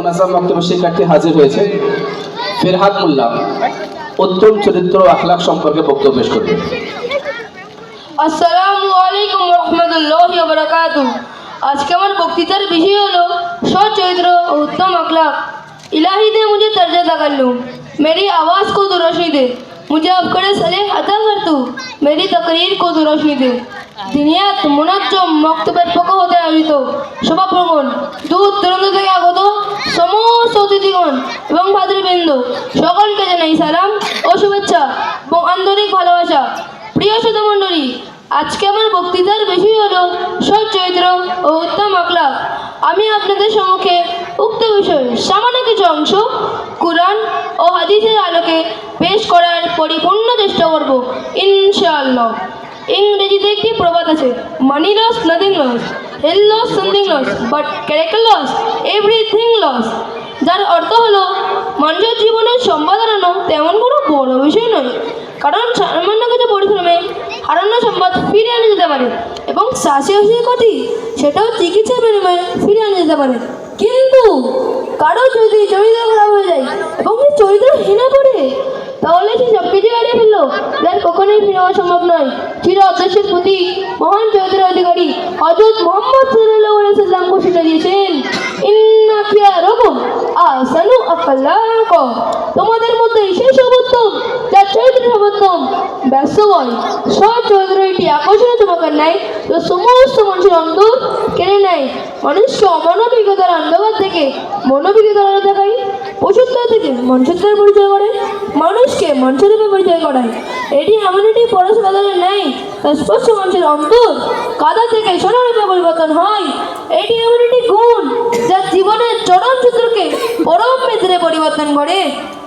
মুনাজাম বক্তব্য শিক্ষার্থী হাজির হয়েছে। ফেরহাদ মোল্লা উত্তম চরিত্র ও আখলাক সম্পর্কে বক্তব্য পেশ করবেন। আসসালামু আলাইকুম রহমতুল্লাহি ওয়া বারাকাতুহু। আজকে আমার বক্তৃতার বিষয় হলো সৎ চরিত্র ও उत्तम अखलाक। इलाही दे मुझे तर्जमा कर लूँ, मेरी आवाज़ को तो रोशनी दे, मुझे अफकरे सलेह अता कर तू, मेरी तकरीर को तो रोशनी दे। দিনিয়াত মুনাজ্জম মক্তবের পক্ষ হতে আয়োজিত সভাভ্রমণ দূর দূরান্ত থেকে আগত সমস্ত অতিথিগণ এবং ভাতৃবৃন্দ সকলকে জানাই সালাম ও শুভেচ্ছা এবং আন্তরিক ভালোবাসা। প্রিয় শ্রোতামণ্ডলী, আজকে আমার বক্তৃতার বিষয় হলো সৎ চরিত্র ও উত্তম আখলাক। আমি আপনাদের সম্মুখে উক্ত বিষয়ে সামান্য কিছু অংশ কুরআন ও হাদিসের আলোকে পেশ করার পরিপূর্ণ চেষ্টা করব ইনশাআল্লাহ। ইংরেজিতে একটি প্রবাদ আছে, money loss nothing loss, health loss something loss, but character loss everything loss. যার অর্থ হলো মানুষের জীবনের সম্পদ হারানো তেমন কোনো বড় বিষয় নয়, কারণ সামান্য কিছু পরিশ্রমে হারানো সম্পদ ফিরে আনা যেতে পারে এবং শ্বাসে ক্ষতি সেটাও চিকিৎসার বিনিময়ে ফিরে আনা যেতে পারে। কিন্তু কারো যদি চরিত্র খারাপ হয়ে যায় এবং সে চরিত্রহীন পড়ে, তাহলে সে সব কিছু হারিয়ে ফেললো, যার কখনোই ফিরে হওয়া সম্ভব নয়। চির উদ্দেশ্যের প্রতি মহান চরিত্রের অধিকারী হযরত মুহাম্মদ সাল্লাল্লাহু আলাইহি ওয়াসাল্লাম ঘোষণা দিয়েছেন, ইন্না খিয়ারাকুম আহসানু আখলাক, তোমাদের মধ্যে সেই সর্বোত্তম যার চরিত্র সর্বোত্তম। ব্যস্ত বয় সৎ চরিত্র একটি আকর্ষণীয় চমকের নেয় তো সমস্ত মানুষের অন্তর কেড়ে নেয়। মানুষকে অমানবিকতার অন্ধকার থেকে মানবিকতার আলো দেখায়, পশুত্ব থেকে মনুষ্যত্বের পরিচয় করে, মানুষকে মানুষের পরিচয় করায়। এটি এমন একটি পরশ বাজারে নেয় তার স্পর্শ মানুষের অন্তর কাদা থেকে সোনারূপে পরিবর্তন হয়। এটি এমন একটি গুণ যা জীবনের চরম চিত্রকে পরম মেদরে পরিবর্তন করে,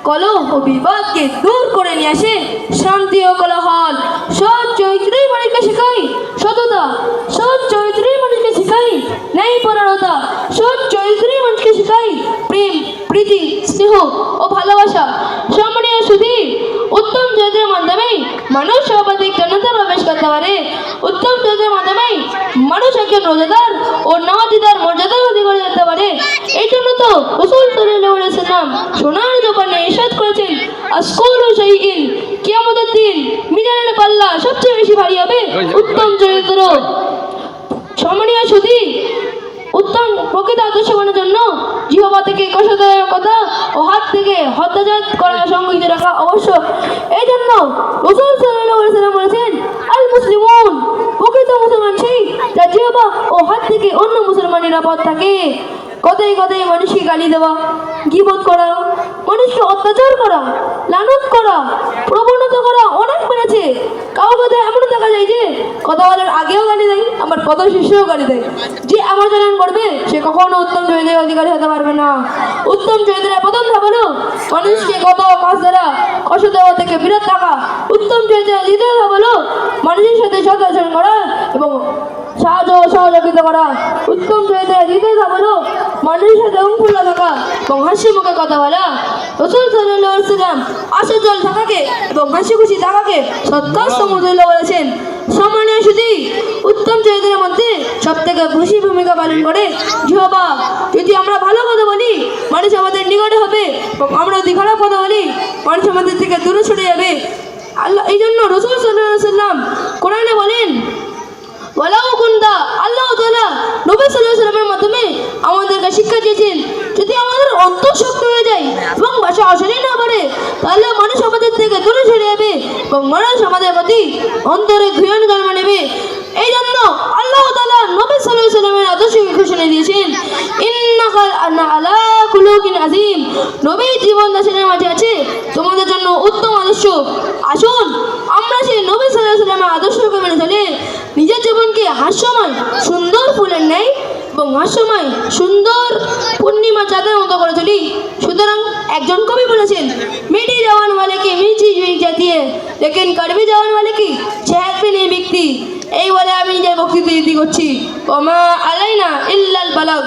কলহ ও বিবাদকে দূর করে নিয়ে আসে শান্তি ও কোলাহল। সৎ চরিত্রই মানুষকে শেখায় সততা, সৎ চরিত্রই মানুষকে শেখায় ন্যায়পরায়ণতা, সৎ চরিত্রই মানুষকে শেখায় প্রেম, প্রীতি, স্নেহ ও ভালোবাসা। সম্মানীয় সুধী, উত্তম চরিত্রের মাধ্যমেই মানুষ সর্বাধিক জান্নাতে প্রবেশ করতে পারে। উত্তম চরিত্রের মাধ্যমেই মানুষ একজন রোজাদার ও নামাজীদার মর্যাদার অধিকারী হতে পারে। এই জন্য তো রাসূল সাল্লাল্লাহু আলাইহি ওয়াসাল্লাম সোনার দোকানে ইরশাদ করেছেন, আসকুলু শাইইন, কিয়ামতের দিন মিজানের পাল্লা সবচেয়ে বেশি ভারী হবে উত্তম চরিত্র। সম্মানীয় সুধী, উত্তম প্রকৃত আদর্শ বানানোর জন্য জিহ্বা থেকে কষ্টদায়ক কথা ও হাত থেকে হত্যাজাত করা সংগঠিত রাখা আবশ্যক। এই জন্য রাসূল সাল্লাল্লাহু আলাইহি ওয়াসাল্লাম বলেছেন, আল মুসলিমুন, প্রকৃত মুসলমান সেই যার জিহ্বা ও হাত থেকে অন্য মুসলমান নিরাপদ থাকে। কথায় কথায় মানুষকে গালি দেওয়া, গীবত করা, মানুষকে অত্যাচার করা, লানত করা, প্রবণতা করা অনেক বেড়েছে। কাউকে তো এমনও দেখা যায় যে কথা বলার আগেও গালি দেয়, আবার কথা শেষেও গালি দেয়। যে আমার জানান করবে সে কখনো উত্তম চরিত্রের অধিকারী হতে পারবে না। উত্তম চরিত্রের প্রথম ধাপ হলো মানুষকে কথা ও কাজ দ্বারা কষ্ট দেওয়া থেকে বিরত থাকা। উত্তম চরিত্রের দ্বিতীয় ধাপ হলো মানুষের সাথে সৎ আচরণ করা এবং সাহায্য ও সহযোগিতা করা। উত্তম চরিত্রের দ্বিতীয় ধাপ হলো মানুষের সাথে অঙ্কুল্য থাকা এবং হাসি মুখে কথা বলা। রাসূল সাল্লাল্লাহু আলাইহি ওয়াসাল্লাম আশাজল থাকাকে এবং হাসি খুশি থাকাকে সৎকার সমতুল্য বলেছেন। সম্মানীয় সুধী, উত্তম চরিত্রের মধ্যে সবথেকে বেশি ভূমিকা পালন করে জিহ্বা। যদি আমরা ভালো কথা বলি, মানুষ আমাদের নিকটে হবে এবং আমরা যদি খারাপ কথা বলি, মানুষ আমাদের থেকে দূরে সরে যাবে। আল্লাহ এই জন্য রাসূল সাল্লাল্লাহু আলাইহি ওয়াসাল্লাম কোরআনে বলেন, ওয়ালাউ কুনতা, আল্লাহ তাআলা নবী সাল্লাল্লাহু আলাইহি ওয়াসাল্লামের মাধ্যমে আমাদেরকে শিক্ষা দিয়েছেন, যদি আমাদের অন্তর শক্ত হয়ে যায় এবং ভাষা অশালীন না পারে, তাহলে মানুষ আমাদের থেকে দূরে সরে যাবে এবং মানুষ আমাদের প্রতি অন্তরে ঘৃণা জন্ম নেবে। এই জন্য আল্লাহ তাআলা নবী সাল্লাল্লাহু আলাইহি ওয়াসাল্লামের আদর্শ ঘোষণা দিয়েছেন, ইন্নাকা আলা খুলুকিন আযীম, নবী জীবন দর্শনের মাঝে আছে তোমাদের জন্য উত্তম আদর্শ। আসুন আমরা সেই নবী সাল্লাল্লাহু আলাইহি ওয়াসাল্লামের আদর্শকে মেনে চলে নিজের জীবনকে হাস্যময় সুন্দর ফুলের ন্যায় এবং হাস্যময় সুন্দর পূর্ণিমা চাঁদের মতো করে তুলি। সুতরাং একজন কবি বলেছেন, মিটি জওয়ান ওয়ালে কি মিটি জুই জাতি है लेकिन कड़वी जवान वाले की सेहत भी नहीं बिकती। এই বলে আমি নিজের বক্তৃতা দিতে করছি। ওমা আলাইনা ইল্লাল বালাগ।